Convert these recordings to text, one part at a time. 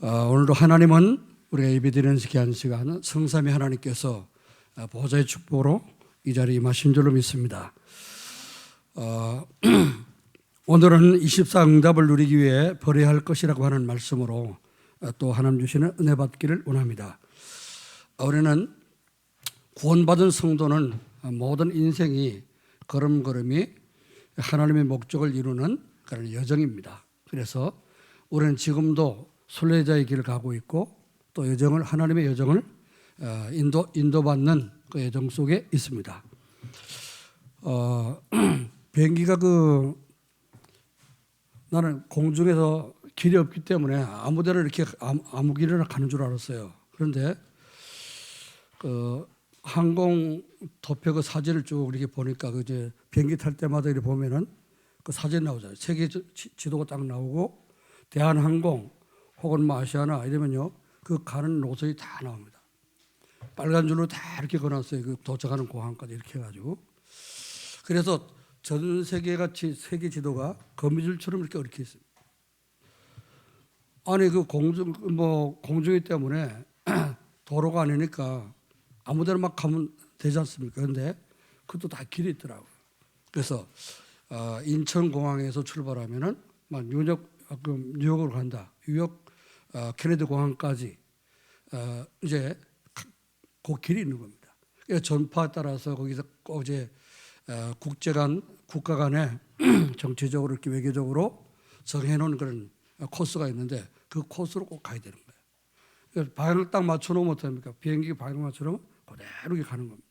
오늘도 하나님은 우리가 예배드리는 귀한 시간 성삼위 하나님께서 보좌의 축복으로 이 자리에 임하신 줄로 믿습니다. 오늘은 24응답을 누리기 위해 버려야 할 것이라고 하는 말씀으로 또 하나님 주시는 은혜 받기를 원합니다. 우리는 구원받은 성도는 모든 인생이 걸음걸음이 하나님의 목적을 이루는 그런 여정입니다. 그래서 우리는 지금도 순례자의 길을 가고 있고 또 여정을 하나님의 여정을 인도받는 그 여정 속에 있습니다. 비행기가 나는 공중에서 길이 없기 때문에 아무데나 이렇게 아무 길이나 가는 줄 알았어요. 그런데 항공 도표 그 사진을 쭉 이렇게 보니까 이제 비행기 탈 때마다 이렇게 보면은 그 사진 나오잖아요. 세계 지도가 딱 나오고 대한항공 혹은 아시아나 이러면요 그 가는 노선이 다 나옵니다. 빨간 줄로 다 이렇게 그어놨어요. 그 도착하는 공항까지 이렇게 해가지고. 그래서 전 세계같이 세계 지도가 거미줄처럼 이렇게 얽혀 있습니다. 아니 그 공중이기 때문에 도로가 아니니까 아무데나 막 가면 되지 않습니까? 그런데 그것도 다 길이 있더라고요. 그래서 인천공항에서 출발하면은 막 뉴욕으로 간다. 뉴욕 케네디 공항까지 이제 그 길이 있는 겁니다. 전파에 따라서 거기서 꼭 이제 국가 간에 정치적으로 이렇게 외교적으로 정해놓은 그런 코스가 있는데 그 코스로 꼭 가야 되는 거예요. 그래서 방향을 딱 맞춰놓으면 어떡합니까? 비행기 방향 맞춰놓으면 그대로 이렇게 가는 겁니다.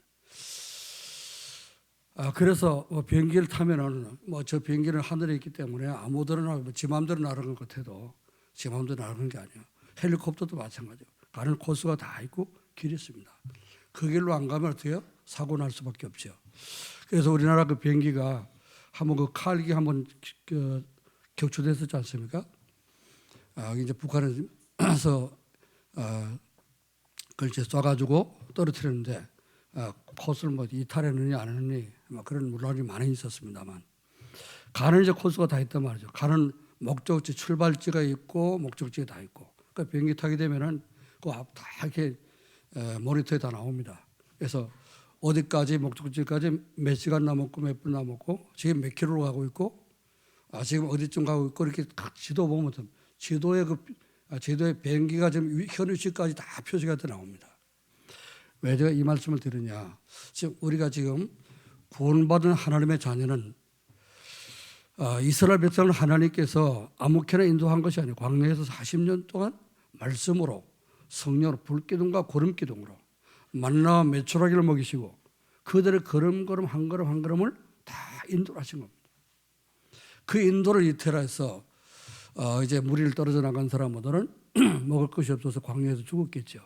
그래서 비행기를 타면은 저 비행기는 하늘에 있기 때문에 아무데나 지 마음대로 날아간 것 같아도 지 마음대로 날아간 게 아니에요. 헬리콥터도 마찬가지예요. 가는 코스가 다 있고 길이 있습니다. 그 길로 안 가면 어떻게 해요? 사고 날 수밖에 없죠. 그래서 우리나라 그 비행기가 한번 그 칼기 한번 격추됐었지 않습니까? 이제 북한에서 그걸 이제 쏴가지고 떨어뜨렸는데 코스를 이탈했느냐 안 했느냐 그런 논란이 많이 있었습니다만 가는 이제 코스가 다 있단 말이죠. 가는 목적지 출발지가 있고 목적지가 다 있고 그러니까 비행기 타게 되면은 다 이렇게 모니터에 다 나옵니다. 그래서 어디까지 목적지까지 몇 시간 남았고 몇 분 남았고 지금 몇 킬로로 가고 있고 지금 어디쯤 가고 있고 이렇게 각 지도 보면 지도에 비행기가 지금 현 위치까지 다 표시가 돼 나옵니다. 왜 제가 이 말씀을 드리냐? 지금 우리가 지금 구원받은 하나님의 자녀는 이스라엘 백성을 하나님께서 아무렇게나 인도한 것이 아니고 광야에서 40년 동안 말씀으로 성령으로 불기둥과 구름기둥으로 만나와 메추라기를 먹이시고 그들의 걸음걸음 한 걸음 한 걸음을 다 인도하신 겁니다. 그 인도를 이탈해서 이제 무리를 떨어져 나간 사람들은 먹을 것이 없어서 광야에서 죽었겠죠.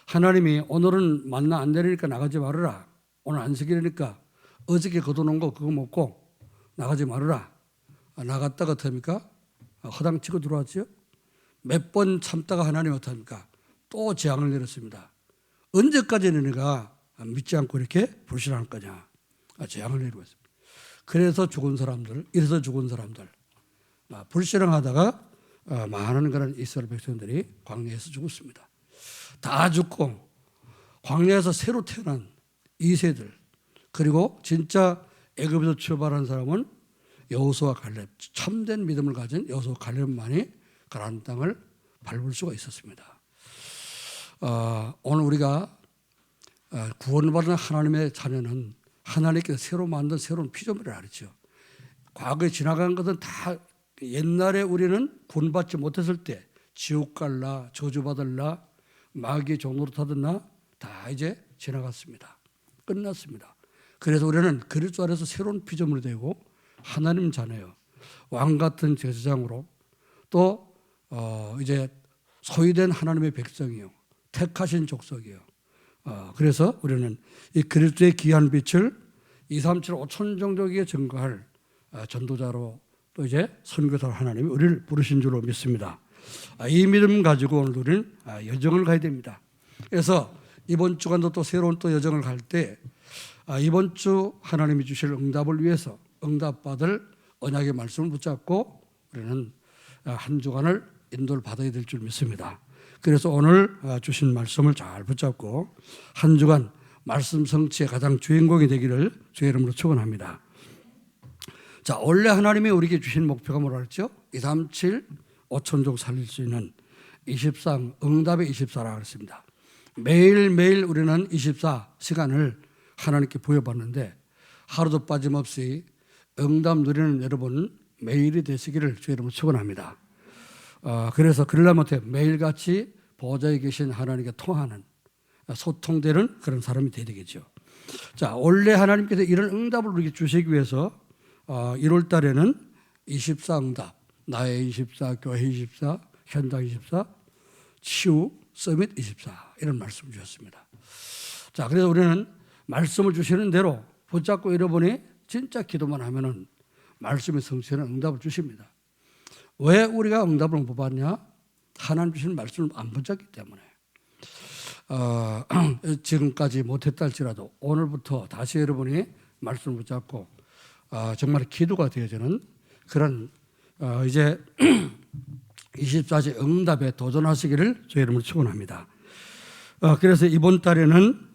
하나님이 오늘은 만나 안 내리니까 나가지 말아라. 오늘 안식일이니까 어저께 거둬놓은 거 그거 먹고 나가지 말아라. 나갔다가 어떡합니까? 허당치고 들어왔죠. 몇 번 참다가 하나님 어떡합니까? 또 재앙을 내렸습니다. 언제까지 너네가 믿지 않고 이렇게 불신할 거냐? 재앙을 내리고 있습니다. 그래서 죽은 사람들, 이래서 죽은 사람들, 불신앙하다가 많은 그런 이스라엘 백성들이 광야에서 죽었습니다. 다 죽고 광야에서 새로 태어난 2세들 그리고 진짜 애굽에서 출발한 사람은 여호수아 갈렙 참된 믿음을 가진 여호수아 갈렙만이 가나안 땅을 밟을 수가 있었습니다. 오늘 우리가 구원받은 하나님의 자녀는 하나님께서 새로 만든 새로운 피조물이라 그랬죠. 과거에 지나간 것은 다 옛날에 우리는 구원받지 못했을 때 지옥 갈라 저주받을라 마귀의 종노릇 하던 다 이제 지나갔습니다. 끝났습니다. 그래서 우리는 그리스도 안에서 새로운 피조물이 되고 하나님 자녀요. 왕 같은 제사장으로 또 이제 소유된 하나님의 백성이요. 택하신 족속이요. 그래서 우리는 이 그리스도의 귀한 빛을 237 5천 종족에게 증거할 전도자로 또 이제 선교사로 하나님이 우리를 부르신 줄로 믿습니다. 이 믿음 가지고 오늘 우리는 여정을 가야 됩니다. 그래서 이번 주간도 또 새로운 또 여정을 갈 때 이번 주 하나님이 주실 응답을 위해서 응답받을 언약의 말씀을 붙잡고 우리는 한 주간을 인도를 받아야 될 줄 믿습니다. 그래서 오늘 주신 말씀을 잘 붙잡고 한 주간 말씀 성취의 가장 주인공이 되기를 주의 이름으로 축원합니다. 자, 원래 하나님이 우리에게 주신 목표가 뭐라 그랬죠? 237 5천족 살릴 수 있는 24 응답의 24라고 그랬습니다. 매일매일 우리는 24시간을 하나님께 부여받는데 하루도 빠짐없이 응답 누리는 여러분 매일이 되시기를 주의 이름으로 축원합니다. 그래서 그러려면 매일같이 보좌에 계신 하나님께 통하는 소통되는 그런 사람이 되야 되겠죠. 자, 원래 하나님께서 이런 응답을 우리에게 주시기 위해서 1월 달에는 24 응답, 나의 24, 교회 24, 현장 24, 치유 서밋 24 이런 말씀을 주셨습니다. 자, 그래서 우리는 말씀을 주시는 대로 붙잡고 여러분이 진짜 기도만 하면은 말씀의 성취는 응답을 주십니다. 왜 우리가 응답을 못 받냐? 하나님 주신 말씀을 안 붙잡기 때문에. 지금까지 못했다 할지라도 오늘부터 다시 여러분이 말씀을 붙잡고 정말 기도가 되어지는 그런 이제 24시 응답에 도전하시기를 주의 이름으로 축원합니다. 그래서 이번 달에는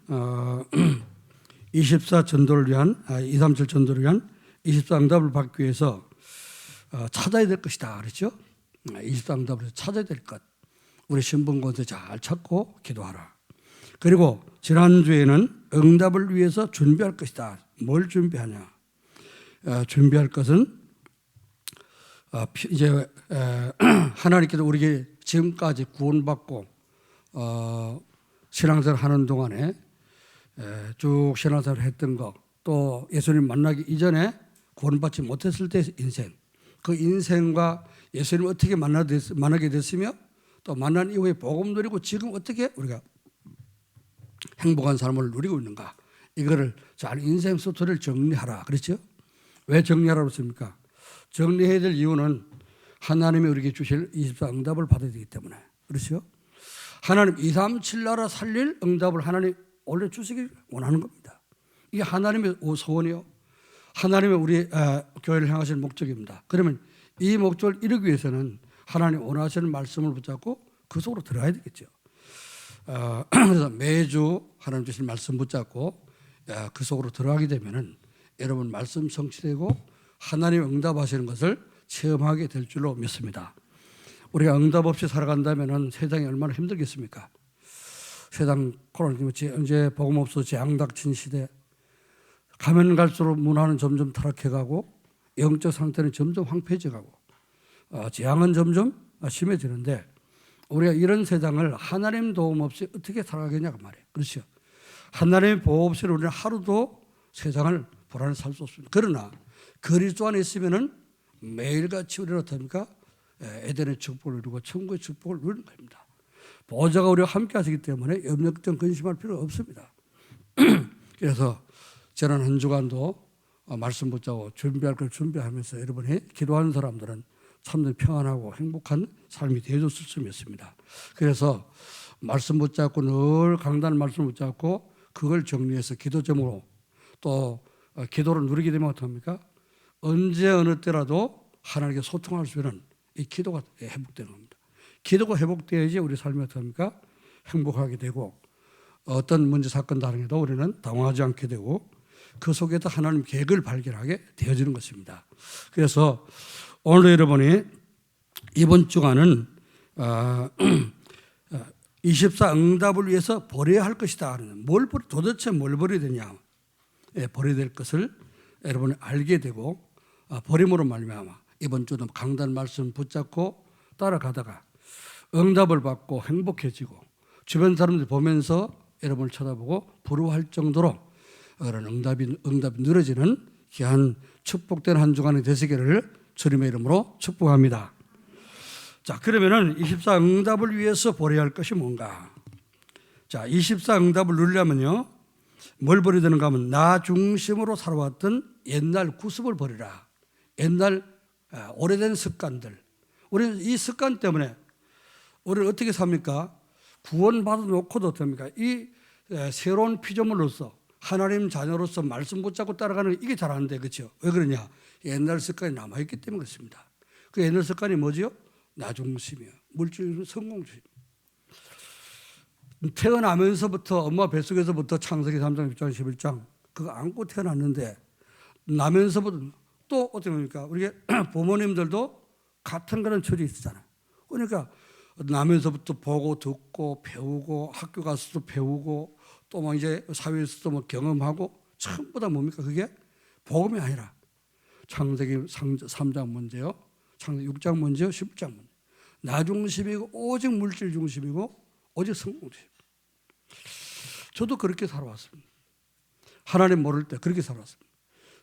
24 전도를 위한 237 전도를 위한 24 응답을 받기 위해서 찾아야 될 것이다 그랬죠. 24 응답을 찾아야 될 것. 우리 신분권세 잘 찾고 기도하라. 그리고 지난주에는 응답을 위해서 준비할 것이다. 뭘 준비하냐? 준비할 것은 이제 하나님께서 우리에게 지금까지 구원받고 신앙생활 하는 동안에 쭉 신앙생활 했던 거, 또 예수님 만나기 이전에 구원받지 못했을 때의 인생, 그 인생과 예수님을 어떻게 만나게 됐으며 또 만난 이후에 복음 누리고 지금 어떻게 우리가 행복한 삶을 누리고 있는가, 이거를 잘 인생 스토리를 정리하라 그렇죠? 왜 정리하라고 했습니까? 정리해야 될 이유는 하나님이 우리에게 주실 24 응답을 받아야 되기 때문에. 그렇죠? 하나님 237 나라 살릴 응답을 하나님 원래 주시길 원하는 겁니다. 이게 하나님의 소원이요, 하나님의 우리 교회를 향하시는 목적입니다. 그러면 이 목적을 이루기 위해서는 하나님 원하시는 말씀을 붙잡고 그 속으로 들어가야 되겠죠. 그래서 매주 하나님 주신 말씀 붙잡고 그 속으로 들어가게 되면은 여러분 말씀 성취되고 하나님 응답하시는 것을 체험하게 될 줄로 믿습니다. 우리가 응답 없이 살아간다면은 세상이 얼마나 힘들겠습니까? 세상 코로나 이제 복음 없어 재앙 닥친 시대, 가면 갈수록 문화는 점점 타락해가고 영적 상태는 점점 황폐해져가고 재앙은 점점 심해지는데 우리가 이런 세상을 하나님 도움 없이 어떻게 살아가겠냐고 말이에요. 그렇죠? 하나님의 보호 없이 우리는 하루도 세상을 불안해 살 수 없습니다. 그러나 그리스도 안에 있으면은 매일같이 우리는 어떻습니까? 에덴의 축복을 누리고 천국의 축복을 누리는 겁니다. 보호자가 우리와 함께 하시기 때문에 염려걱정 근심할 필요 없습니다. 그래서 지난 한 주간도 말씀 붙잡고 준비할 걸 준비하면서 여러분이 기도하는 사람들은 참 평안하고 행복한 삶이 되어줬을 수 있습니다. 그래서 말씀 붙잡고 늘 강단 말씀 붙잡고 그걸 정리해서 기도 제목으로 또 기도를 누리게 되면 어떡합니까? 언제 어느 때라도 하나님께 소통할 수 있는 이 기도가 회복되는 겁니다. 기도가 회복되어야지 우리 삶이 어떡합니까? 행복하게 되고 어떤 문제 사건 다름에도 우리는 당황하지 않게 되고 그 속에서 하나님 계획을 발견하게 되어지는 것입니다. 그래서 오늘 여러분이 이번 주간은 24 응답을 위해서 버려야 할 것이다. 도대체 뭘 버려야 되냐? 버려야 될 것을 여러분이 알게 되고 버림으로 말미암아 이번 주도 강단 말씀 붙잡고 따라가다가 응답을 받고 행복해지고 주변 사람들 보면서 여러분을 쳐다보고 부러워할 정도로 그런 응답이 누려지는 귀한 축복된 한 주간이 되시기를 주님의 이름으로 축복합니다. 자, 그러면은 24 응답을 위해서 버려야 할 것이 뭔가? 자, 24 응답을 누리려면요, 뭘 버려야 되는가 하면 나 중심으로 살아왔던 옛날 구습을 버리라. 옛날 오래된 습관들. 우리는 이 습관 때문에 우리는 어떻게 삽니까? 구원받아 놓고도 어떻습니까? 이 새로운 피조물로서 하나님 자녀로서 말씀 붙잡고 따라가는 이게 잘 안 돼. 그렇죠? 왜 그러냐? 옛날 습관이 남아있기 때문에 그렇습니다. 그 옛날 습관이 뭐죠? 나중심이야. 물질은 성공주의. 태어나면서부터 엄마 뱃속에서부터 창세기 3장, 10장, 11장 그거 안고 태어났는데 나면서부터 또 어떻게 보니까 우리 부모님들도 같은 그런 처지 있었잖아요. 그러니까 나면서부터 보고 듣고 배우고 학교 가서도 배우고 또 뭐 이제 사회에서도 뭐 경험하고 전부 다 뭡니까? 그게 복음이 아니라 창세기 3장 문제요, 창세기 6장 문제요, 10장 문제. 나 중심이고 오직 물질 중심이고 오직 성공 중심. 저도 그렇게 살아왔습니다. 하나님 모를 때 그렇게 살아왔습니다.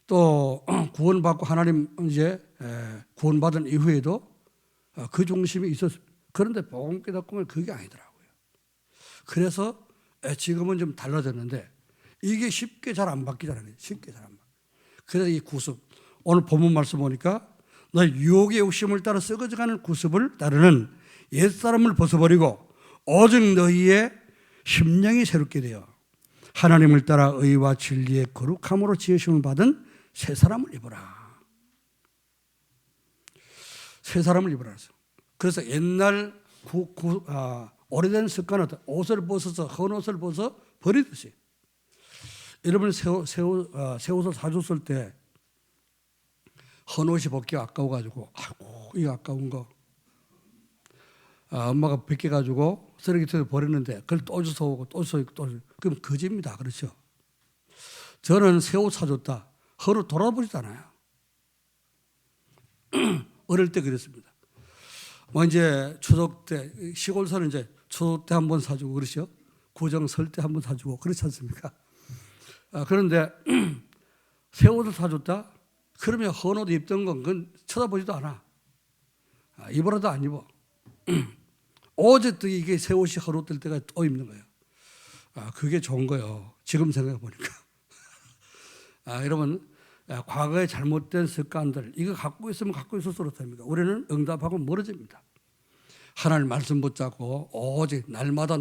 또 구원받고 하나님 이제 구원받은 이후에도 그 중심이 있었습니다. 그런데 복음 깨닫고 보면 그게 아니더라고요. 그래서 지금은 좀 달라졌는데 이게 쉽게 잘 안 바뀌잖아요. 쉽게 잘 안 바뀌어요. 그래서 이 구습, 오늘 본문 말씀 보니까 너 유혹의 욕심을 따라 썩어져가는 구습을 따르는 옛사람을 벗어버리고 오직 너희의 심령이 새롭게 되어 하나님을 따라 의와 진리의 거룩함으로 지으심을 받은 새 사람을 입어라. 새 사람을 입어라. 그래서 옛날 오래된 습관은 옷을 벗어서 헌 옷을 벗어 버리듯이 여러분 새 옷을 사줬을 때 헌 옷이 벗기가 아까워가지고 아이고 이거 아까운 거 엄마가 벗겨가지고 쓰레기통에 버렸는데 그걸 또 줘서 오고 또 줘서 또 그럼 거짓입니다. 그렇죠? 저는 새 옷 사줬다. 헌 옷 돌아보지도 않아요. 어릴 때 그랬습니다. 뭐 이제 추석 때 시골서는 이제 추석 때 한 번 사주고 그러죠. 구정 설 때 한 번 사주고 그렇지 않습니까? 그런데 새 옷을 사줬다? 그러면 헌 옷 입던 건 그건 쳐다보지도 않아. 입어라도 안 입어. 오직 이게 새 옷이 헌 옷 될 때가 또 입는 거예요. 그게 좋은 거예요. 지금 생각해 보니까. 여러분 과거의 잘못된 습관들 이거 갖고 있으면 갖고 있어서 그렇답니까? 우리는 응답하고 멀어집니다. 하나님 말씀 붙잡고 오직 날마다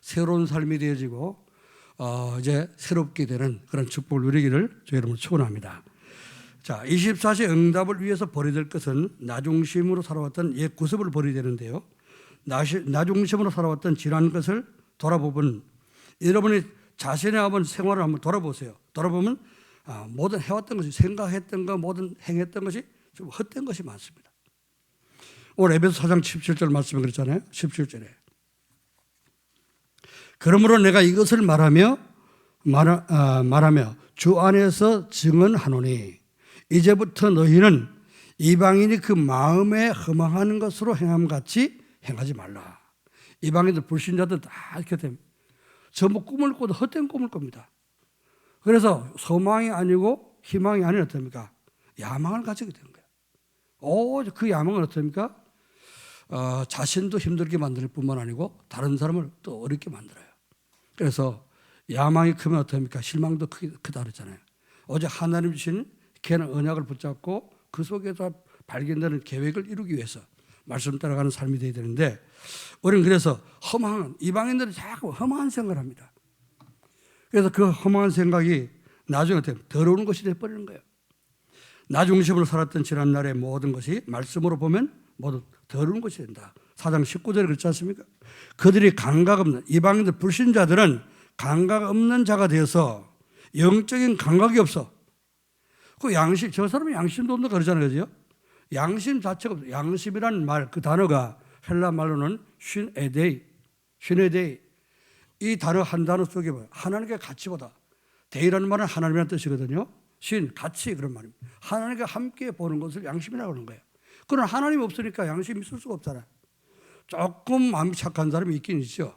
새로운 삶이 되어지고 이제 새롭게 되는 그런 축복을 누리기를 저 여러분 축원합니다. 자, 24시 응답을 위해서 버려야 될 것은 나중심으로 살아왔던 옛 구습을 버려야 되는데요. 나중심으로 살아왔던 지난 것을 돌아보면 여러분이 자신의 한번 생활을 한번 돌아보세요. 돌아보면 모든 해왔던 것이 생각했던 것 모든 행했던 것이 좀 헛된 것이 많습니다. 오늘 에베소 4장 17절 말씀에 그랬잖아요. 17절에 그러므로 내가 이것을 말하며 주 안에서 증언하노니 이제부터 너희는 이방인이 그 마음에 허망하는 것으로 행함같이 행하지 말라. 이방인들 불신자들 다 이렇게 됩니다. 전부 꿈을 꿔도 헛된 꿈을 꿉니다. 그래서 소망이 아니고 희망이 아닌 어떻습니까? 야망을 가지게 되는 거예요. 오직 그 야망은 어떻습니까? 자신도 힘들게 만들 뿐만 아니고 다른 사람을 또 어렵게 만들어요. 그래서 야망이 크면 어떻습니까? 실망도 크다 그랬잖아요. 오직 하나님 주신 걔는 언약을 붙잡고 그 속에서 발견되는 계획을 이루기 위해서 말씀 따라가는 삶이 되어야 되는데 우리는 그래서 이방인들은 자꾸 허망한 생각을 합니다. 그래서 그 허망한 생각이 나중에 더러운 것이 되어버리는 거예요. 나 중심으로 살았던 지난날의 모든 것이 말씀으로 보면 모두 더러운 것이 된다. 4장 19절에 그렇지 않습니까? 그들이 감각 없는 이방인들 불신자들은 감각 없는 자가 되어서 영적인 감각이 없어. 그 양심, 저 사람은 양심도 없는 그러잖아요. 그죠? 양심 자체가 없어. 양심이라는 말, 그 단어가 헬라 말로는 쉰에데이. 이 단어 한 단어 속에 하나님의 가치보다 데이라는 말은 하나님이라는 뜻이거든요. 가치 그런 말입니다. 하나님과 함께 보는 것을 양심이라고 하는 거예요. 그러나 하나님이 없으니까 양심이 있을 수가 없잖아요. 조금 마음이 착한 사람이 있긴 있죠.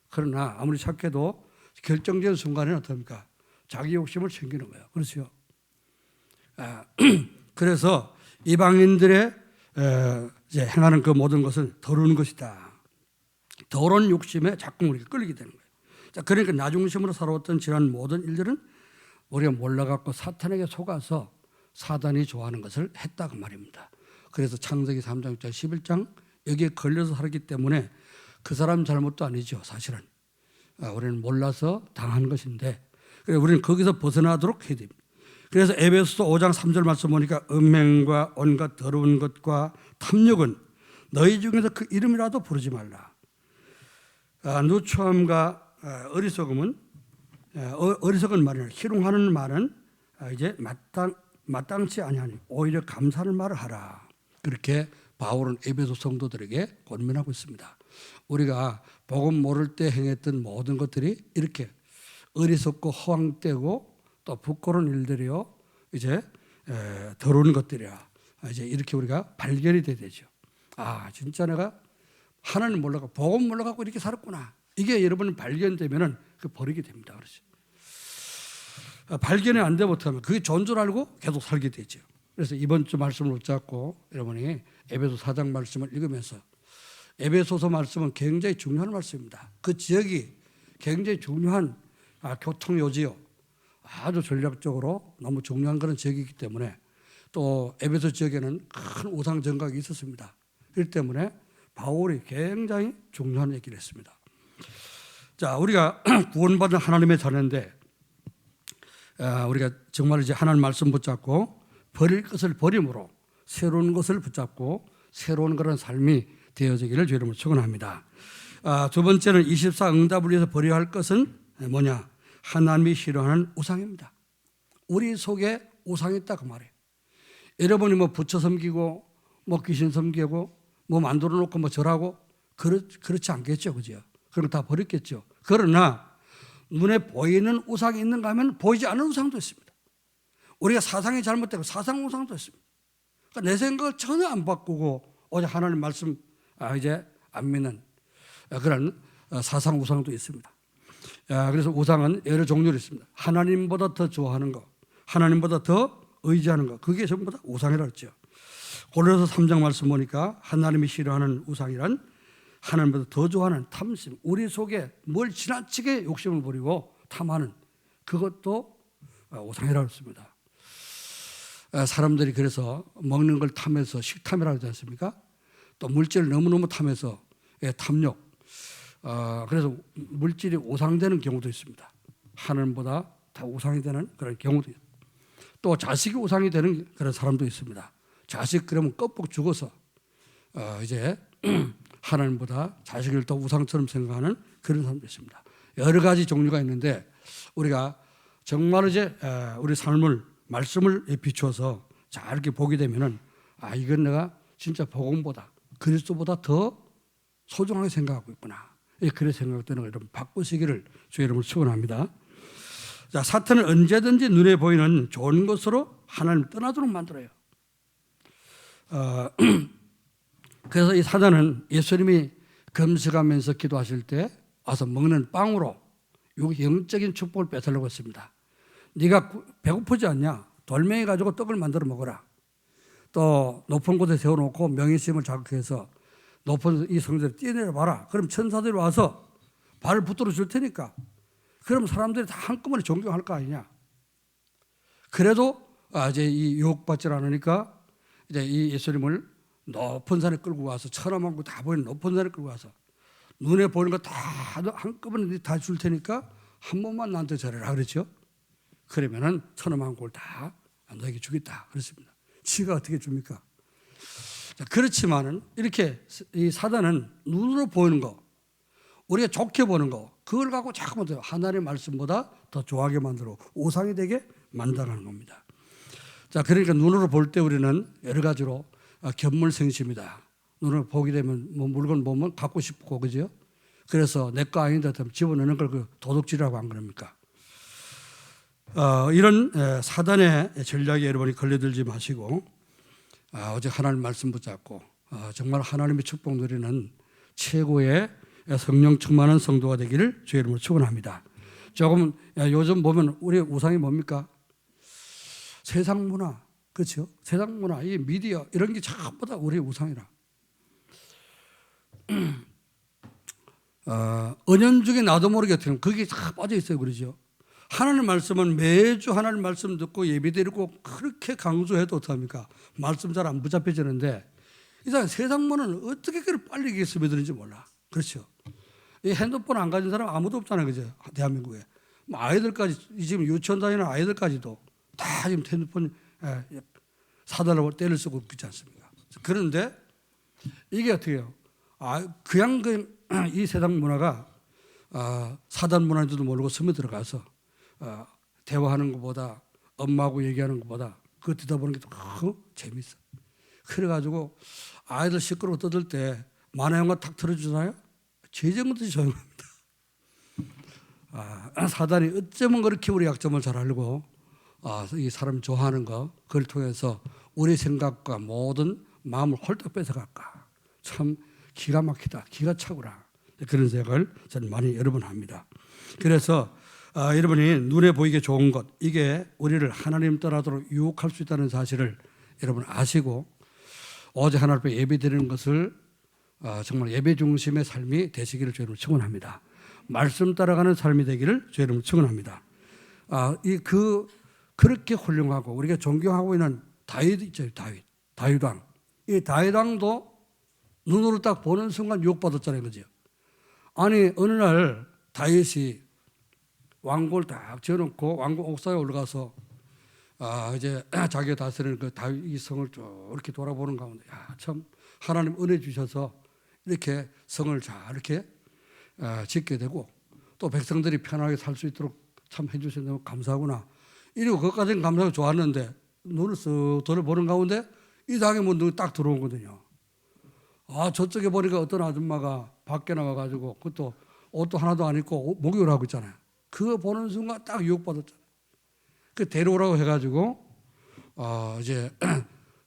그러나 아무리 착해도 결정적인 순간에는 어떻습니까? 자기 욕심을 챙기는 거예요. 그렇죠. 그래서 이방인들의 이제 행하는 그 모든 것은 더러운 것이다. 더러운 욕심에 자꾸 우리가 끌리게 되는 거예요. 자, 그러니까 나중심으로 살아왔던 지난 모든 일들은 우리가 몰라갖고 사탄에게 속아서 사단이 좋아하는 것을 했다 그 말입니다. 그래서 창세기 3장 6장 11장 여기에 걸려서 살았기 때문에 그 사람 잘못도 아니죠. 사실은 우리는 몰라서 당한 것인데 그래서 우리는 거기서 벗어나도록 해야 됩니다. 그래서 에베소서 5장 3절 말씀 보니까 음행과 온갖 더러운 것과 탐욕은 너희 중에서 그 이름이라도 부르지 말라. 누추함과 어리석은 말이나 희롱하는 말은 이제 마땅치 아니하니 오히려 감사하는 말을 하라. 그렇게 바울은 에베소 성도들에게 권면하고 있습니다. 우리가 복음 모를 때 행했던 모든 것들이 이렇게 어리석고 허황되고 또 부끄러운 일들이요, 이제 더러운 것들이야. 이제 이렇게 우리가 발견이 돼야 되죠. 아, 진짜 내가 하나님 몰라가 복음 몰라갖고 이렇게 살았구나. 이게 여러분 발견되면은 그 버리게 됩니다. 그렇지. 발견이 안 되면 어떡하면 그게 좋은 줄 알고 계속 살게 되죠. 그래서 이번 주 말씀을 붙잡고 여러분이 에베소 4장 말씀을 읽으면서, 에베소서 말씀은 굉장히 중요한 말씀입니다. 그 지역이 굉장히 중요한 교통요지요. 아주 전략적으로 너무 중요한 그런 지역이기 때문에, 또 에베소 지역에는 큰 우상 정각이 있었습니다. 그렇기 때문에 바울이 굉장히 중요한 얘기를 했습니다. 자, 우리가 구원받은 하나님의 자녀인데, 우리가 정말 이제 하나님 말씀 붙잡고 버릴 것을 버림으로 새로운 것을 붙잡고 새로운 그런 삶이 되어지기를 주의 이름으로 축원합니다. 두 번째는 24 응답을 위해서 버려야 할 것은 뭐냐? 하나님이 싫어하는 우상입니다. 우리 속에 우상이 있다 그 말이에요. 여러분이 뭐 부처 섬기고 뭐 귀신 섬기고 뭐 만들어 놓고 뭐 절하고 그렇지 않겠죠, 그죠? 그런 거 다 버렸겠죠. 그러나 눈에 보이는 우상이 있는가 하면 보이지 않는 우상도 있습니다. 우리가 사상이 잘못되고 사상 우상도 있습니다. 그러니까 내 생각을 전혀 안 바꾸고 오직 하나님 말씀 이제 안 믿는 그런 사상 우상도 있습니다. 그래서 우상은 여러 종류로 있습니다. 하나님보다 더 좋아하는 것, 하나님보다 더 의지하는 것, 그게 전부 다 우상이라고 했죠. 고린도서 3장 말씀 보니까 하나님이 싫어하는 우상이란 하나님보다 더 좋아하는 탐심, 우리 속에 뭘 지나치게 욕심을 부리고 탐하는 그것도 우상이라고 했습니다. 사람들이 그래서 먹는 걸 탐해서 식탐이라고 하지 않습니까? 또 물질을 너무너무 탐해서 탐욕, 그래서 물질이 우상되는 경우도 있습니다. 하나님보다 더 우상이 되는 그런 경우도 있습니다. 또 자식이 우상이 되는 그런 사람도 있습니다. 자식 그러면 껍복 죽어서 이제 하나님보다 자식을 더 우상처럼 생각하는 그런 사람도 있습니다. 여러 가지 종류가 있는데 우리가 정말 이제 우리 삶을 말씀을 비추어서 잘 이렇게 보게 되면은 이건 내가 진짜 복음보다 그리스도보다 더 소중하게 생각하고 있구나. 그런 생각되는 걸 여러분 바꾸시기를 주의 이름으로 축원합니다. 자, 사탄은 언제든지 눈에 보이는 좋은 것으로 하나님 떠나도록 만들어요. 그래서 이 사단은 예수님이 금식하면서 기도하실 때 와서 먹는 빵으로 영적인 축복을 뺏으려고 했습니다. 네가 배고프지 않냐? 돌멩이 가지고 떡을 만들어 먹어라. 또 높은 곳에 세워놓고 명예심을 자극해서 높은 이 성전에 뛰어내려 봐라. 그럼 천사들이 와서 발을 붙들어 줄 테니까. 그럼 사람들이 다 한꺼번에 존경할 거 아니냐? 그래도 이제 이 유혹받지 않으니까 이제 이 예수님을 높은 산에 끌고 와서 천하만국 다 보이는 높은 산에 끌고 와서 눈에 보이는 거 다 한꺼번에 다 줄 테니까 한 번만 나한테 잘해라 그랬죠. 그러면은 천하만국을 다 너에게 주겠다 그랬습니다. 지가 어떻게 줍니까? 자, 그렇지만은 이렇게 이 사단은 눈으로 보이는 거, 우리가 좋게 보는 거, 그걸 갖고 자꾸만 하나님의 말씀보다 더 좋아하게 만들어 우상이 되게 만들어가는 겁니다. 자, 그러니까 눈으로 볼 때 우리는 여러 가지로 견물생심이다. 눈으로 보게 되면 뭐 물건 보면 갖고 싶고 그죠? 그래서 내 거 아닌데 집어넣는 걸 그 도둑질이라고 안 그럽니까? 이런 사단의 전략에 여러분이 걸려들지 마시고 어제 하나님 말씀 붙잡고 정말 하나님의 축복 누리는 최고의 성령 충만한 성도가 되기를 주의 이름으로 축원합니다. 조금 요즘 보면 우리 우상이 뭡니까? 세상 문화, 그렇죠? 세상 문화, 이 미디어 이런 게 전부 다 우리의 우상이라. 은연중에 나도 모르게 어떻게 거기에 다 빠져 있어요, 그러죠? 하나님 말씀은 매주 하나님 말씀 듣고 예배드리고 그렇게 강조해도 어떡합니까? 말씀 잘 안 붙잡혀지는데 이상 세상 문화는 어떻게 그렇게 빨리 스며드는지 몰라. 그렇죠? 이 핸드폰 안 가진 사람 아무도 없잖아요, 그죠? 대한민국에. 뭐 아이들까지 지금 유치원 다니는 아이들까지도 다 지금 핸드폰 사달라고 떼를 쓰고 있지 않습니까? 그런데 이게 어떻게 해요? 그냥 이 세상 문화가 사단 문화인지도 모르고 스며들어가서 대화하는 것보다 엄마하고 얘기하는 것보다 그거 듣다 보는 게 더 재밌어. 그래가지고 아이들 시끄러워 떠들 때 만화 영화 탁 틀어주잖아요. 제정듯이 조용합니다. 사단이 어쩌면 그렇게 우리 약점을 잘 알고 이 사람 좋아하는 거 그걸 통해서 우리 생각과 모든 마음을 홀딱 뺏어갈까. 참 기가 막히다. 기가 차구나. 그런 생각을 저는 많이 여러 번 합니다. 그래서 여러분이 눈에 보이게 좋은 것 이게 우리를 하나님 떠나도록 유혹할 수 있다는 사실을 여러분 아시고 오직 하나님 앞에 예배드리는 것을 정말 예배 중심의 삶이 되시기를 주님으로 축원합니다. 말씀 따라가는 삶이 되기를 주님으로 축원합니다. 그렇게 훌륭하고 우리가 존경하고 있는 다윗 있죠. 다윗 왕. 이 다윗 왕도 눈으로 딱 보는 순간 유혹받았잖아요. 그죠? 아니 어느 날 다윗이 왕궁을 딱 지어놓고 왕궁 옥상에 올라가서 이제 자기가 다스리는 그 다윗 이 성을 쭉 이렇게 돌아보는 가운데 참 하나님 은혜 주셔서 이렇게 성을 잘 이렇게 짓게 되고 또 백성들이 편하게 살 수 있도록 참 해주셔서 너무 감사하구나. 이러고 그것까지는 감사하고 좋았는데 눈을 쓱 돌아보는 가운데 이 당에 뭐 눈이 딱 들어오거든요. 저쪽에 보니까 어떤 아줌마가 밖에 나와가지고 그것도 옷도 하나도 안 입고 목욕을 하고 있잖아요. 그거 보는 순간 딱 유혹받았잖아요. 그 데려오라고 해가지고 이제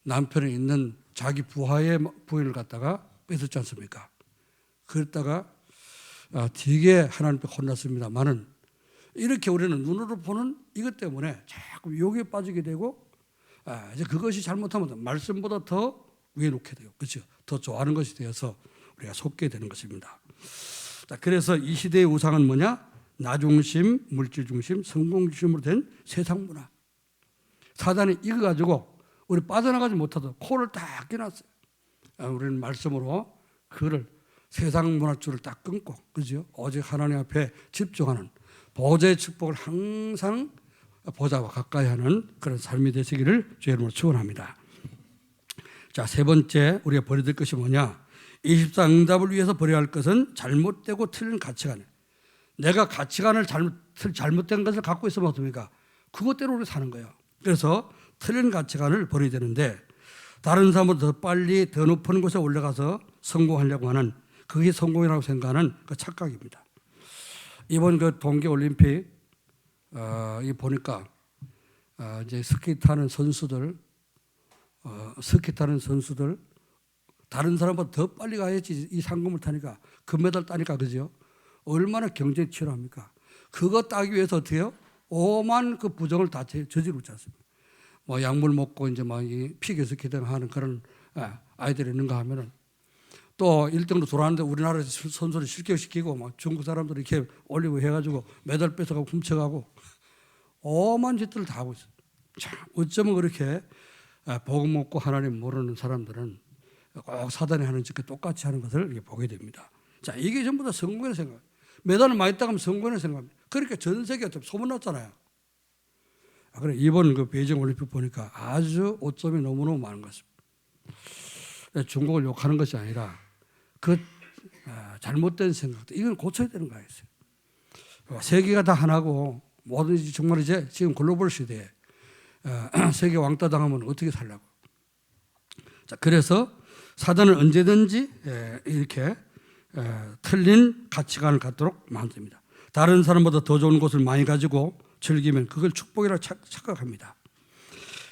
남편이 있는 자기 부하의 부인을 갖다가 뺏었지 않습니까? 그랬다가 되게 하나님 앞에 혼났습니다만은 이렇게 우리는 눈으로 보는 이것 때문에 자꾸 유혹에 빠지게 되고 이제 그것이 잘못하면 말씀보다 더 위에 놓게 돼요. 그렇죠? 더 좋아하는 것이 되어서 우리가 속게 되는 것입니다. 자, 그래서 이 시대의 우상은 뭐냐? 나 중심, 물질 중심, 성공 중심으로 된 세상 문화. 사단이 이거 가지고 우리 빠져나가지 못하도록 코를 딱 끼놨어요. 우리는 말씀으로 그를 세상 문화줄을 딱 끊고, 그죠? 오직 하나님 앞에 집중하는 보좌의 축복을 항상 보좌와 가까이 하는 그런 삶이 되시기를 주의 이름으로 축원합니다. 자, 세 번째 우리가 버려야 될 것이 뭐냐? 24 응답을 위해서 버려야 할 것은 잘못되고 틀린 가치관이에요. 내가 가치관을 잘못된 것을 갖고 있으면 어떻습니까? 그것대로 우리 사는 거예요. 그래서 틀린 가치관을 버려야 되는데 다른 사람보다 더 빨리 더 높은 곳에 올라가서 성공하려고 하는 그게 성공이라고 생각하는 그 착각입니다. 이번 그 동계올림픽 이 보니까 이제 스키 타는 선수들 다른 사람보다 더 빨리 가야지 이 상금을 타니까 금메달 따니까 그죠? 얼마나 경쟁 치열합니까? 그거 따기 위해서 어떻게 해요? 오만 그 부정을 다 저지르고 있지 않습니까? 뭐 약물 먹고 이제 막 피겨 스키 등 하는 그런 아이들이 있는가 하면은 또 1등으로 돌아왔는데 우리나라 선수를 실격시키고 막 중국 사람들이 이렇게 올리고 해가지고 메달 뺏어가고 훔쳐가고 오만 짓들을 다 하고 있어요. 참 어쩌면 그렇게 복음 없고 하나님 모르는 사람들은 꼭 사단이 하는 짓과 똑같이 하는 것을 이렇게 보게 됩니다. 자, 이게 전부 다 성공이라고 생각해요. 메달을 많이 따가면 성공이라고 생각합니다. 그러니까 전 세계가 좀 소문났잖아요. 그래 이번 그 베이징 올림픽 보니까 아주 오점이 너무너무 많은 것 같습니다. 중국을 욕하는 것이 아니라 그 잘못된 생각들 이건 고쳐야 되는 거였어요. 세계가 다 하나고 뭐든지 정말 이제 지금 글로벌 시대에 세계 왕따 당하면 어떻게 살라고? 자, 그래서 사단은 언제든지 이렇게 틀린 가치관을 갖도록 만듭니다. 다른 사람보다 더 좋은 것을 많이 가지고 즐기면 그걸 축복이라고 착각합니다.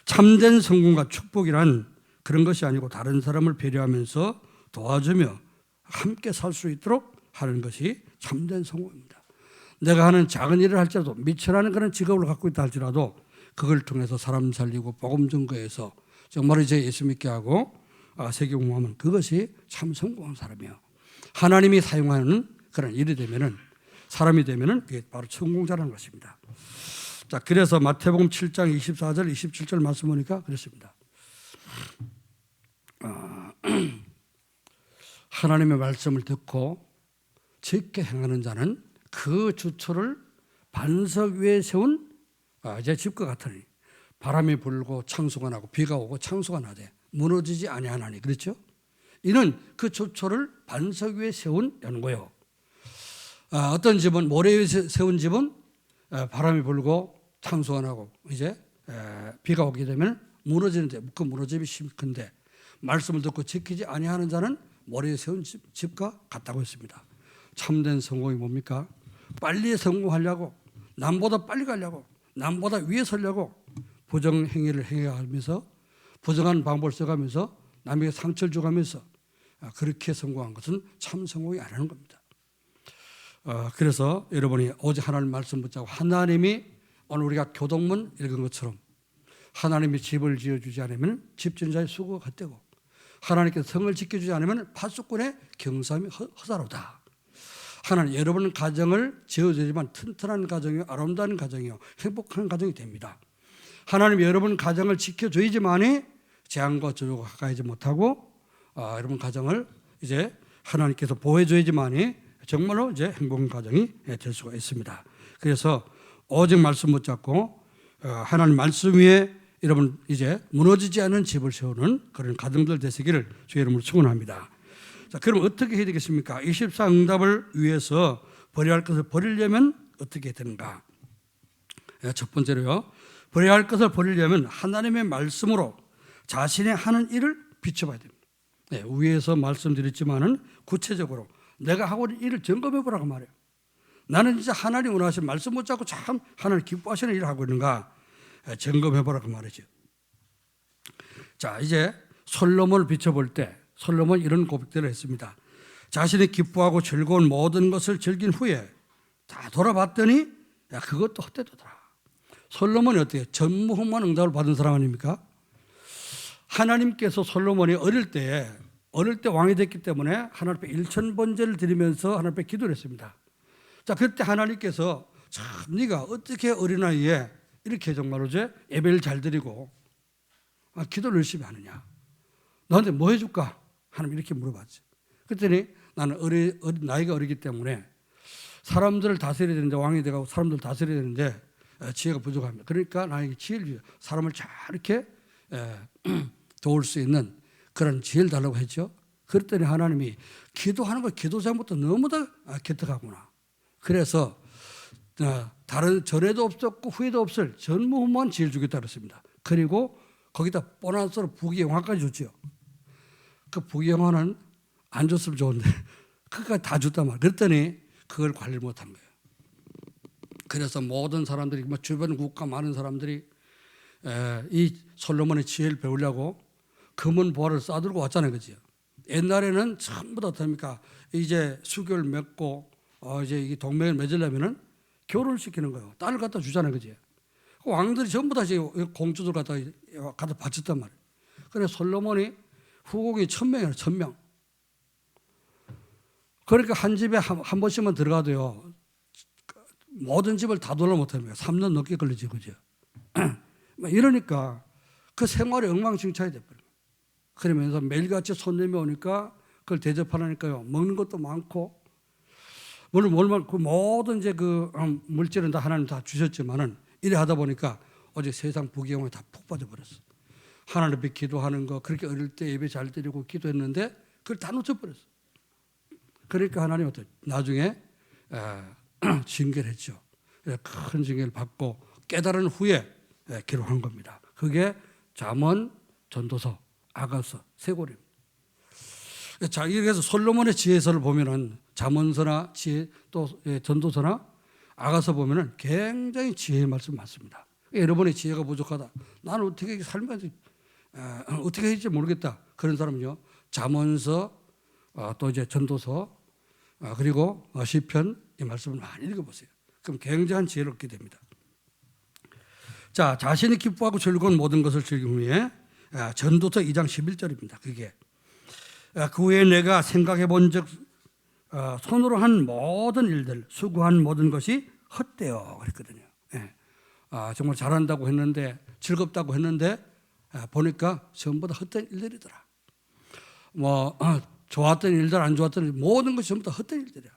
참된 성공과 축복이란 그런 것이 아니고 다른 사람을 배려하면서 도와주며 함께 살 수 있도록 하는 것이 참된 성공입니다. 내가 하는 작은 일을 할지라도 미천하는 그런 직업을 갖고 있다 할지라도 그걸 통해서 사람 살리고 복음 전거해서 정말 이제 예수 믿게 하고 세계 공부하면 그것이 참 성공한 사람이에요. 하나님이 사용하는 그런 일이 되면은 사람이 되면은 그게 바로 성공자라는 것입니다. 자, 그래서 마태복음 7장 24절 27절 말씀 보니까 그렇습니다. 하나님의 말씀을 듣고 지켜 행하는 자는 그 주초를 반석 위에 세운 이제 집과 같으니 바람이 불고 창수가 나고 비가 오고 창수가 나되 무너지지 아니하나니. 그렇죠? 이는 그 초초를 반석 위에 세운 연고요. 어떤 집은 모래 위에 세운 집은 바람이 불고 창수가 나고 이제 비가 오게 되면 무너지는데 그 무너짐이 심큰데 말씀을 듣고 지키지 아니하는 자는 모래 위에 세운 집과 같다고 했습니다. 참된 성공이 뭡니까? 빨리 성공하려고, 남보다 빨리 가려고, 남보다 위에 서려고 부정 행위를 행해가면서 부정한 방법을 써가면서 남에게 상처를 주가면서 그렇게 성공한 것은 참 성공이 아니라는 겁니다. 그래서 여러분이 오직 하나님 말씀 붙잡고 하나님이 오늘 우리가 교동문 읽은 것처럼 하나님이 집을 지어주지 않으면 집지은 자의 수고가 헛되고 하나님께서 성을 지켜주지 않으면 파수꾼의 경삼이 허사로다. 하나님 여러분 가정을 지어주지만 튼튼한 가정이요 아름다운 가정이요 행복한 가정이 됩니다. 하나님 여러분 가정을 지켜줘야지만이 재앙과 저주가 가까이지 못하고 여러분 가정을 이제 하나님께서 보호해줘야지만이 정말로 이제 행복한 가정이 될 수가 있습니다. 그래서 오직 말씀 붙잡고 하나님 말씀 위에 여러분 이제 무너지지 않은 집을 세우는 그런 가정들 되시기를 주의 이름으로 축원합니다. 자, 그럼 어떻게 해야 되겠습니까? 24 응답을 위해서 버려야 할 것을 버리려면 어떻게 되는가? 첫 번째로요. 버려야 할 것을 버리려면 하나님의 말씀으로 자신의 하는 일을 비춰봐야 됩니다. 위에서 말씀드렸지만은 구체적으로 내가 하고 있는 일을 점검해 보라고 말해요. 나는 진짜 하나님 원하시는 말씀 못 잡고 참 하나님 기뻐하시는 일을 하고 있는가 점검해 보라고 말이죠. 자, 이제 솔로몬을 비춰볼 때 솔로몬 이런 고백들을 했습니다. 자신이 기뻐하고 즐거운 모든 것을 즐긴 후에 다 돌아봤더니 야 그것도 헛되더라. 솔로몬이 어때요? 전무후무한 응답을 받은 사람 아닙니까? 하나님께서 솔로몬이 어릴 때 왕이 됐기 때문에 하나님 앞에 1000번제를 드리면서 하나님 앞에 기도를 했습니다. 자, 그때 하나님께서 참 네가 어떻게 어린아이에 이렇게 정말로 예배를 잘 드리고 기도를 열심히 하느냐. 너한테 뭐 해줄까? 하나님 이렇게 물어봤지. 그랬더니 나는 나이가 어리기 때문에 사람들을 다스려야 되는데 왕이 돼가고 사람들을 다스려야 되는데 지혜가 부족합니다. 그러니까 나에게 지혜를 주세요. 사람을 잘 이렇게 도울 수 있는 그런 지혜를 달라고 했죠. 그랬더니 하나님이 기도하는 거 기도 잘못도 너무나 기특하구나. 그래서 다른 전에도 없었고 후에도 없을 전무후무한 지혜를 주겠다 그랬습니다. 그리고 거기다 보너스로 부귀영화까지 줬죠. 그 부귀영화는 안 줬으면 좋은데 그까지 다 줬단 말이에요. 그랬더니 그걸 관리를 못한 거예요. 그래서 모든 사람들이 주변 국가 많은 사람들이 이 솔로몬의 지혜를 배우려고 금은 보화를 싸들고 왔잖아요, 그죠? 옛날에는 전부 다 어떻습니까? 이제 수교를 맺고 이제 이 동맹을 맺으려면은 결혼을 시키는 거예요. 딸을 갖다 주잖아요, 그죠? 왕들이 전부 다 공주들 갖다 바쳤단 말이에요. 그래서 솔로몬이 후궁이 1000명이에요, 1000명. 그러니까 한 집에 한 번씩만 들어가도요, 모든 집을 다 돌아 못합니다. 3년 넘게 걸리죠, 그죠? 이러니까 그 생활이 엉망진창이 돼버려요. 그러면서 매일같이 손님이 오니까 그걸 대접하라니까요. 먹는 것도 많고, 물론 그 모든 이제 그 물질은 다 하나님 다 주셨지만은 이래 하다 보니까 어제 세상 부귀영화에 다 푹 빠져버렸어. 하나님 앞에 기도하는 거 그렇게 어릴 때 예배 잘 드리고 기도했는데 그걸 다 놓쳐버렸어. 그러니까 하나님 나중에 징계를 했죠. 큰 징계를 받고 깨달은 후에 기록한 겁니다. 그게 잠언, 전도서, 아가서, 세고리입니다. 자, 그래서 솔로몬의 지혜서를 보면은 잠언서나 지혜 또 전도서나 아가서 보면은 굉장히 지혜의 말씀 많습니다. 여러분의 지혜가 부족하다. 나는 어떻게 살면서 어떻게 할지 모르겠다. 그런 사람은요, 잠언서 또 이제 전도서 그리고 시편 이 말씀을 많이 읽어보세요. 그럼 굉장한 지혜를 얻게 됩니다. 자, 자신이 기뻐하고 즐거운 모든 것을 즐긴 후에 전도서 2장 11절입니다. 그게 그 후에 내가 생각해 본 적 손으로 한 모든 일들 수고한 모든 것이 헛되어 그랬거든요. 정말 잘한다고 했는데 즐겁다고 했는데 보니까 전부 다 헛된 일들이더라. 좋았던 일들 안 좋았던 일 모든 것이 전부 다 헛된 일들이야.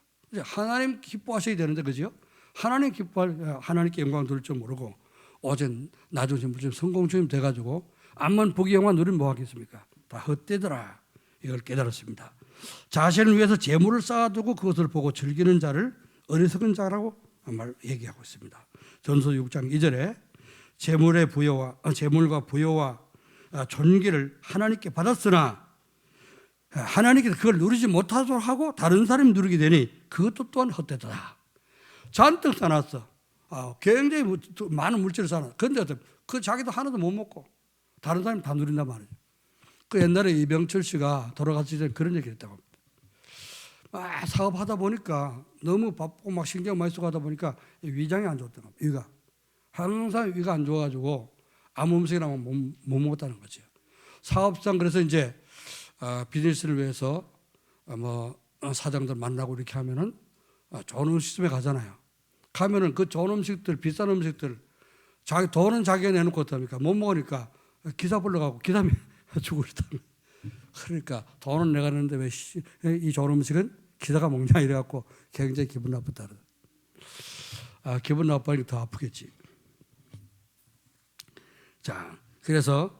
하나님 기뻐하셔야 되는데 그죠? 하나님께 영광 돌릴 줄 모르고 어제 나중에 무슨 성공주임 돼가지고 암만 부귀영화 누리면 뭐 하겠습니까? 다 헛되더라. 이걸 깨달았습니다. 자신을 위해서 재물을 쌓아두고 그것을 보고 즐기는 자를 어리석은 자라고 얘기하고 있습니다. 전서 6장 2절에 재물과 부여와 존귀를 하나님께 받았으나 하나님께서 그걸 누리지 못하도록 하고 다른 사람이 누리게 되니 그것도 또한 헛되다. 잔뜩 사놨어. 굉장히 많은 물질을 사놨어. 그런데 그 자기도 하나도 못 먹고 다른 사람이 다 누린단 말이죠. 그 옛날에 이병철 씨가 돌아갔을 때 그런 얘기를 했다고 합니다. 사업하다 보니까 너무 바쁘고 막 신경 많이 쓰고 하다 보니까 위장이 안 좋았던 겁니다. 위가. 항상 위가 안 좋아가지고 아무 음식이나 못 먹었다는 거죠. 사업상 그래서 이제 비즈니스를 위해서 사장들 만나고 이렇게 하면은 좋은 음식점에 가잖아요. 가면은 그 좋은 음식들, 비싼 음식들, 자기 돈은 자기가 내놓고 어떡합니까? 못 먹으니까 기사 불러가고 기사면 주고 있다는. 그러니까 돈은 내가 내는데 왜 이 좋은 음식은 기사가 먹냐 이래갖고 굉장히 기분 나쁘다. 기분 나빠니까 더 아프겠지. 자, 그래서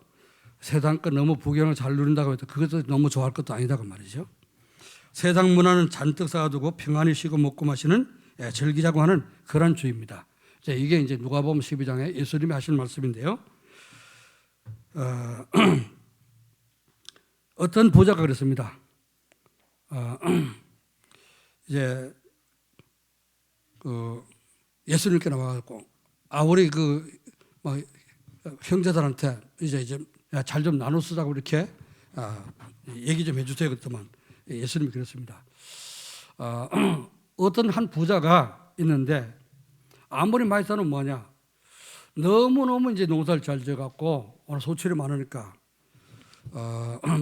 세상 것 너무 부경을 잘 누린다고 해도 그것도 너무 좋아할 것도 아니다고 말이죠. 세상 문화는 잔뜩 쌓아두고 평안히 쉬고 먹고 마시는 즐기자고 하는 그런 주의입니다. 자, 이게 이제 누가복음 12장에 예수님이 하신 말씀인데요. 어떤 부자가 그랬습니다. 이제 예수님께 나와갖고 우리 형제들한테 이제 잘 좀 나눠 쓰자고 이렇게 얘기 좀 해주세요. 그랬더만 예수님이 그랬습니다. 어떤 한 부자가 있는데 아무리 많이 사는 뭐냐, 너무너무 이제 농사를 잘 지어갖고 오늘 소출이 많으니까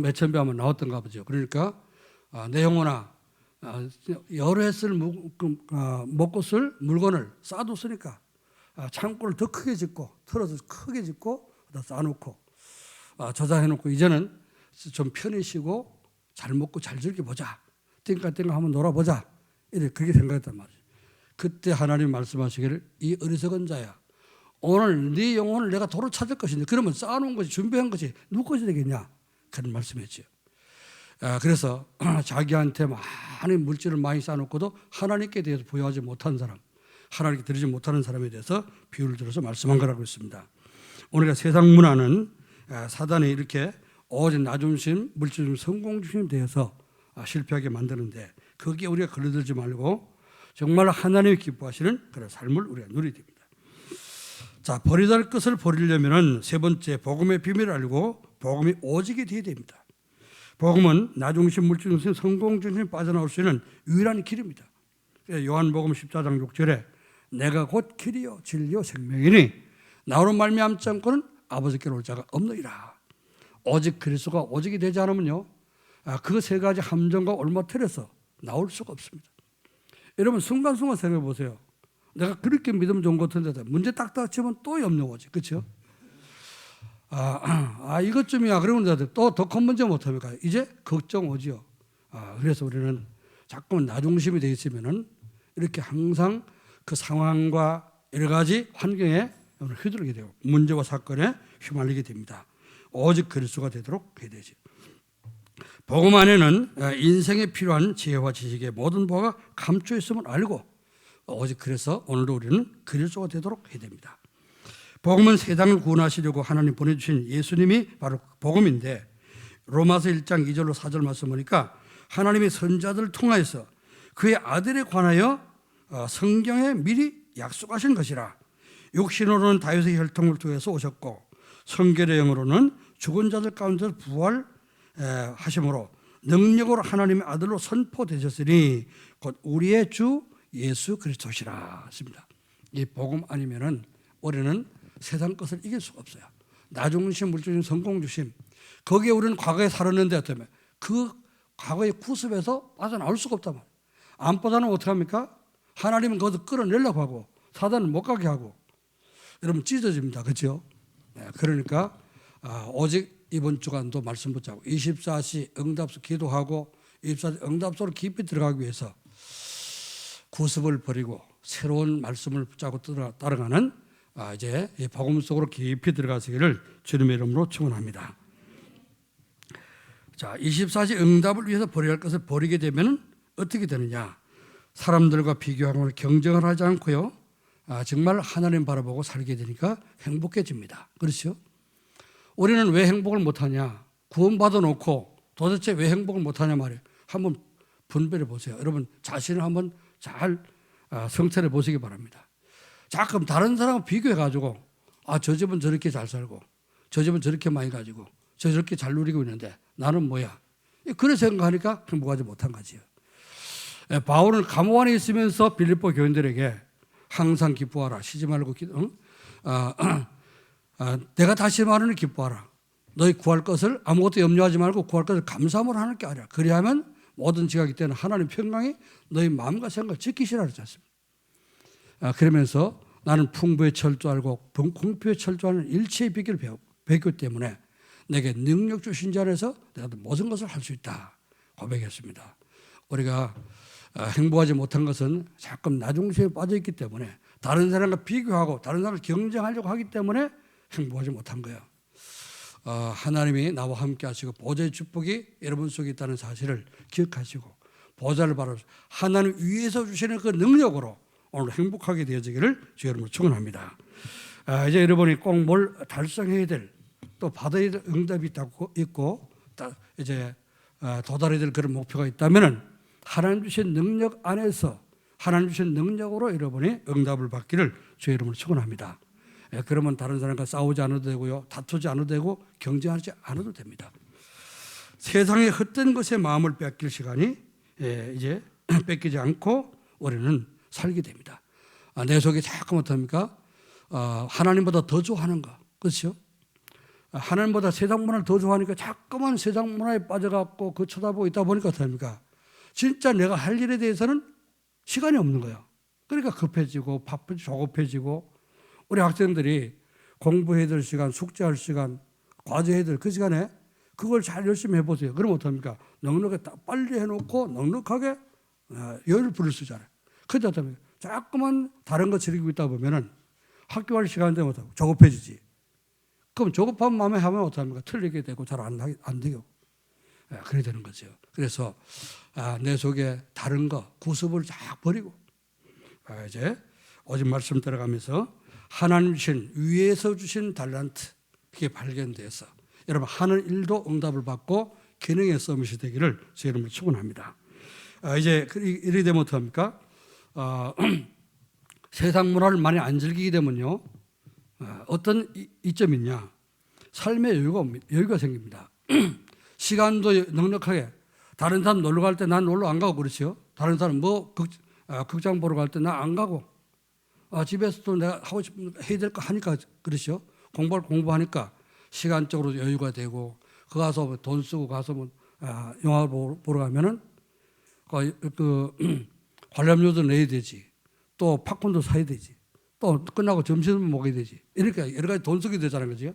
몇천 배 하면 나왔던가 보죠. 그러니까 내 영혼아, 여러 해 쓸 먹고 쓸 물건을 쌓아뒀으니까 창고를 더 크게 짓고 털어서 크게 짓고 다 쌓아놓고 저장해놓고 이제는 좀 편히 쉬고 잘 먹고 잘 즐겨보자. 띵까띵까 한번 놀아보자. 이렇게 그렇게 생각했단 말이에요. 그때 하나님 말씀하시기를 이 어리석은 자야, 오늘 네 영혼을 내가 도로 찾을 것인데 그러면 쌓아놓은 것이 준비한 것이 누구 것이 되겠냐, 그런 말씀했죠. 그래서 자기한테 많은 물질을 많이 쌓아놓고도 하나님께 대해서 부여하지 못한 사람, 하나님께 드리지 못하는 사람에 대해서 비유를 들어서 말씀한 거라고 했습니다. 오늘의 세상 문화는 사단이 이렇게 오직 나중심, 물질중, 성공중심에 대해서 실패하게 만드는데 거기에 우리가 걸려들지 말고 정말 하나님이 기뻐하시는 그런 삶을 우리가 누려야 됩니다. 자, 버려야 할 것을 버리려면 세 번째, 복음의 비밀을 알고 복음이 오직이 되어야 됩니다. 복음은 나중심, 물질중심, 성공중심에 빠져나올 수 있는 유일한 길입니다. 요한복음 14장 6절에 내가 곧 길이요 진리요 생명이니 나로 말미암지 않고는 아버지께로 올 자가 없느니라. 오직 그리스도가 오직이 되지 않으면요, 그 세 가지 함정과 올무틀에서 나올 수가 없습니다. 여러분 순간순간 생각해 보세요. 내가 그렇게 믿으면 좋은 것 같은데 문제 딱 닥치면 또 염려오지, 그렇죠? 이것쯤이야 그러면 또 더 큰 문제 못합니까? 이제 걱정 오지요. 그래서 우리는 자꾸만 나중심이 되어 있으면은 이렇게 항상 그 상황과 여러 가지 환경에 휘둘리게 되고 문제와 사건에 휘말리게 됩니다. 오직 그리스도가 되도록 해야 되죠. 복음 안에는 인생에 필요한 지혜와 지식의 모든 바가 감춰 있음을 알고 오직 그래서 오늘도 우리는 그리스도가 되도록 해야 됩니다. 복음은 세상을 구원하시려고 하나님 보내주신 예수님이 바로 복음인데 로마서 1장 2절로 4절 말씀 보니까 하나님의 선자들을 통하여서 그의 아들에 관하여 성경에 미리 약속하신 것이라. 육신으로는 다윗의 혈통을 통해서 오셨고 성결의 영으로는 죽은 자들 가운데서 부활하심으로 능력으로 하나님의 아들로 선포되셨으니 곧 우리의 주 예수 그리스도시라 했습니다. 이 복음 아니면은 우리는 세상 것을 이길 수가 없어요. 나중심, 물중심, 성공중심, 거기에 우리는 과거에 살았는데 어쩌면 그 과거의 구습에서 빠져나올 수가 없단 말이에요. 안 빠져나오면 어떻게 합니까? 하나님은 거기서 끌어내려고 하고 사단은 못 가게 하고 여러분 찢어집니다. 그렇죠? 그러니까 오직 이번 주간도 말씀 붙잡고 24시 응답소 기도하고 24시 응답소로 깊이 들어가기 위해서 구습을 버리고 새로운 말씀을 붙잡고 따라가는 이제 복음 속으로 깊이 들어가시기를 주님의 이름으로 축원합니다. 자, 24시 응답을 위해서 버려야 할 것을 버리게 되면 어떻게 되느냐? 사람들과 비교하거나 경쟁을 하지 않고요. 정말 하나님 바라보고 살게 되니까 행복해집니다. 그렇죠? 우리는 왜 행복을 못하냐? 구원받아 놓고 도대체 왜 행복을 못하냐 말이에요. 한번 분별해 보세요. 여러분 자신을 한번 잘 성찰해 보시기 바랍니다. 자, 그럼 다른 사람과 비교해 가지고 저 집은 저렇게 잘 살고 저 집은 저렇게 많이 가지고 저렇게 잘 누리고 있는데 나는 뭐야? 그런 생각하니까 행복하지 못한 거지요. 바울은 감옥 안에 있으면서 빌립보 교인들에게 항상 기뻐하라. 쉬지 말고 내가 다시 말하는 기뻐하라. 너희 구할 것을 아무것도 염려하지 말고 구할 것을 감사함으로 하나님께 하라. 그리하면 모든 지각이 때는 하나님 평강이 너희 마음과 생각을 지키시라 그러지 않습니까? 그러면서 나는 풍부에 철저하고 공표에 철저하는 일체의 비결을 배웠기 때문에 내게 능력 주신 자 안에서 내가 모든 것을 할 수 있다 고백했습니다. 우리가 행복하지 못한 것은 자꾸 나중심에 빠져있기 때문에 다른 사람과 비교하고 다른 사람을 경쟁하려고 하기 때문에 행복하지 못한 거예요. 하나님이 나와 함께 하시고 보좌의 축복이 여러분 속에 있다는 사실을 기억하시고 보좌를 바라 하나님 위에서 주시는 그 능력으로 오늘 행복하게 되어지기를 주 여러분을 축원합니다. 이제 여러분이 꼭 뭘 달성해야 될 또 받아야 될 응답이 있고 이제 도달해야 될 그런 목표가 있다면은 하나님 주신 능력 안에서 하나님 주신 능력으로 여러분이 응답을 받기를 주 여러분을 축원합니다. 그러면 다른 사람과 싸우지 않아도 되고요, 다투지 않아도 되고 경쟁하지 않아도 됩니다. 세상의 헛된 것에 마음을 뺏길 시간이 이제 뺏기지 않고 우리는 살게 됩니다. 내 속에 자꾸 못합니까? 하나님보다 더 좋아하는 거, 그렇죠? 하나님보다 세상 문화를 더 좋아하니까 자꾸만 세상 문화에 빠져갖고 그 쳐다보고 있다 보니까 어떡합니까? 진짜 내가 할 일에 대해서는 시간이 없는 거예요. 그러니까 급해지고 바쁘고 조급해지고 우리 학생들이 공부해야 될 시간, 숙제할 시간, 과제해야 될 그 시간에 그걸 잘 열심히 해보세요. 그럼 어떡합니까? 넉넉하게 빨리 해놓고 넉넉하게 여유를 부릴 수 있잖아요. 그런데 어떡합니까? 자꾸만 다른 거 즐기고 있다 보면은 학교 갈 시간 되면 어떡합니까? 조급해지지. 그럼 조급한 마음에 하면 어떡합니까? 틀리게 되고 잘 안 되고. 그래 되는 거죠. 그래서 내 속에 다른 거, 구습을 쫙 버리고 이제 오직 말씀 들어가면서 하나님 주신 위에서 주신 달란트 그게 발견돼서 여러분 하는 일도 응답을 받고 기능의 서밋이 되기를 제 이름으로 축원합니다. 이제 이렇게 되면 어떡합니까? 세상 문화를 많이 안 즐기게 되면요 어떤 이점이 있냐? 삶의 여유가 생깁니다. 시간도 넉넉하게 다른 사람 놀러 갈 때 난 놀러 안 가고 그렇죠. 다른 사람 극장 보러 갈 때 난 안 가고 집에서도 내가 하고 싶은 거 해야 될 거 하니까 그렇죠. 공부하니까 시간적으로 여유가 되고 그 가서 돈 쓰고 가서 영화 보러 가면은 관람료도 내야 되지. 또 팝콘도 사야 되지. 또 끝나고 점심을 먹어야 되지. 이렇게 여러 가지 돈 쓰게 되잖아요. 그죠?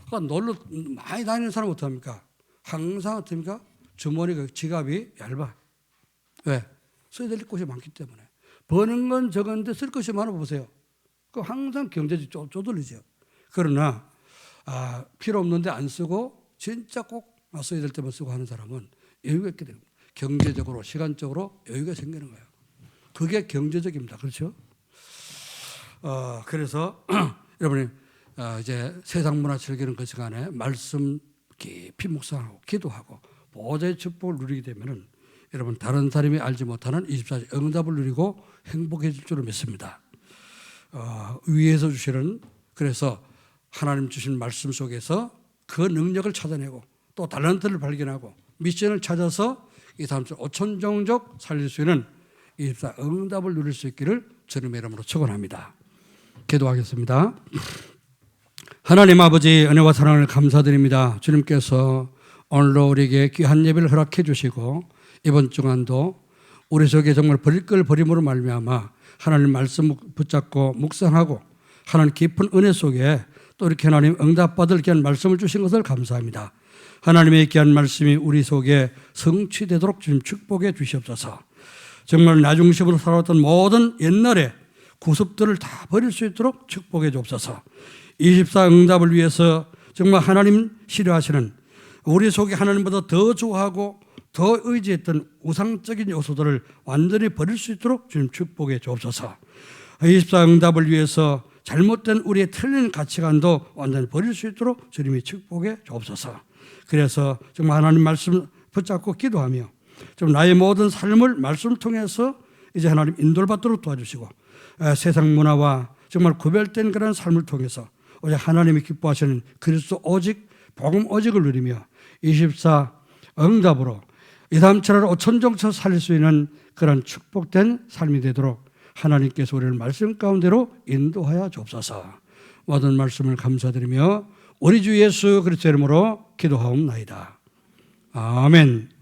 그러니까 놀러 많이 다니는 사람은 어떡합니까? 항상 어떻습니까? 주머니가 지갑이 얇아. 왜? 써야 될 곳이 많기 때문에. 버는 건 적은데 쓸 것이 많아 보세요. 그 항상 경제지 쪼들리죠. 그러나 필요 없는데 안 쓰고 진짜 꼭 써야 될 때만 쓰고 하는 사람은 여유가 있게 됩니다. 경제적으로 시간적으로 여유가 생기는 거예요. 그게 경제적입니다. 그렇죠? 그래서 여러분이 이제 세상 문화 즐기는 그 시간에 말씀 깊이 묵상하고 기도하고 보좌의 축복을 누리게 되면은 여러분 다른 사람이 알지 못하는 24시 응답을 누리고 행복해질 줄을 믿습니다. 위에서 주시는 그래서 하나님 주신 말씀 속에서 그 능력을 찾아내고 또 달란트를 발견하고 미션을 찾아서 이 다음 주 5천 종족 살릴 수 있는 24 응답을 누릴 수 있기를 주님의 이름으로 축원합니다. 기도하겠습니다. 하나님 아버지 은혜와 사랑을 감사드립니다. 주님께서 오늘도 우리에게 귀한 예배를 허락해 주시고 이번 주간도 우리 속에 정말 버릴 걸 버림으로 말미암아 하나님 말씀 붙잡고 묵상하고 하나님 깊은 은혜 속에 또 이렇게 하나님 응답받을 귀한 말씀을 주신 것을 감사합니다. 하나님의 귀한 말씀이 우리 속에 성취되도록 주님 축복해 주시옵소서. 정말 나 중심으로 살아왔던 모든 옛날의 구습들을 다 버릴 수 있도록 축복해 주옵소서. 24 응답을 위해서 정말 하나님 싫어하시는 우리 속에 하나님보다 더 좋아하고 더 의지했던 우상적인 요소들을 완전히 버릴 수 있도록 주님 축복해 주옵소서. 24 응답을 위해서 잘못된 우리의 틀린 가치관도 완전히 버릴 수 있도록 주님이 축복해 주옵소서. 그래서 정말 하나님 말씀 붙잡고 기도하며 좀 나의 모든 삶을 말씀 통해서 이제 하나님 인도를 받도록 도와주시고 세상 문화와 정말 구별된 그런 삶을 통해서 오직 하나님이 기뻐하시는 그리스도 오직 복음 오직을 누리며 24 응답으로 이담철을 5천종처 살릴 수 있는 그런 축복된 삶이 되도록 하나님께서 우리를 말씀 가운데로 인도하여 주옵소서. 모든 말씀을 감사드리며 우리 주 예수 그리스도 이름으로 기도하옵나이다. 아멘.